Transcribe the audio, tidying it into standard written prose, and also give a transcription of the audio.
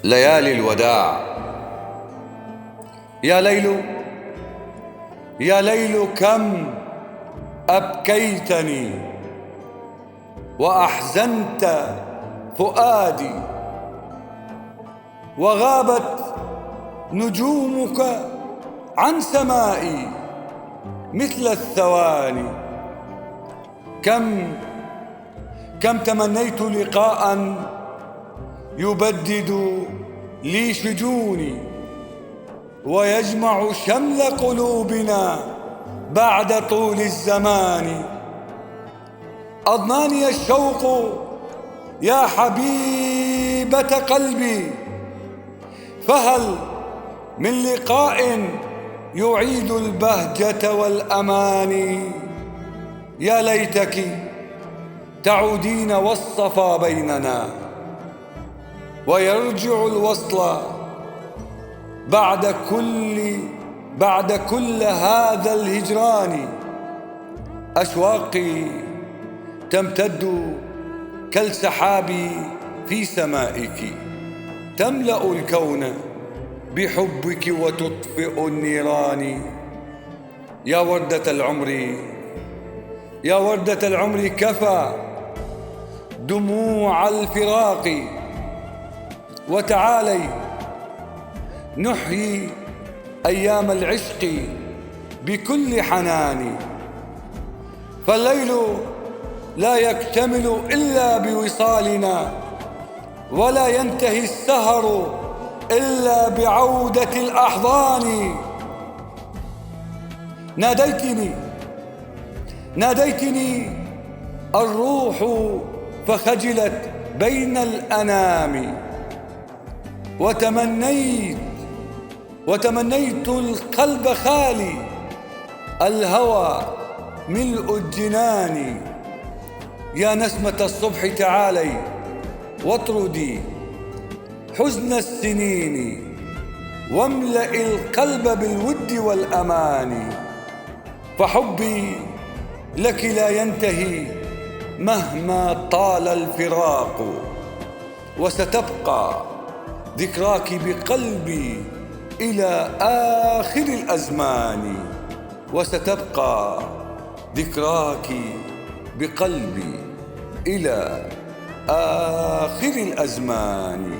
ليالي الوداع. يا ليل يا ليل كم أبكيتني وأحزنت فؤادي، وغابت نجومك عن سمائي مثل الثواني. كم تمنيت لقاء يبدد لي شجوني ويجمع شمل قلوبنا بعد طول الزمان. أضناني الشوق يا حبيبة قلبي، فهل من لقاء يعيد البهجة والأمان؟ يا ليتك تعودين والصفا بيننا ويرجع الوصل بعد كل هذا الهجران. أشواقي تمتد كالسحاب في سمائك، تملأ الكون بحبك وتطفئ النيران. يا وردة العمر كفى دموع الفراق، وتعالي نحيي أيام العشق بكل حنان. فالليل لا يكتمل إلا بوصالنا، ولا ينتهي السهر إلا بعودة الأحضان. ناديتني الروح فخجلت بين الأنام، وتمنيت القلب خالي، الهوى ملء الجنان. يا نسمة الصبح تعالي واطردي حزن السنين، واملئ القلب بالود والأمان. فحبي لك لا ينتهي مهما طال الفراق، وستبقى ذكراك بقلبي إلى آخر الأزمان. وستبقى ذكراك بقلبي إلى آخر الأزمان.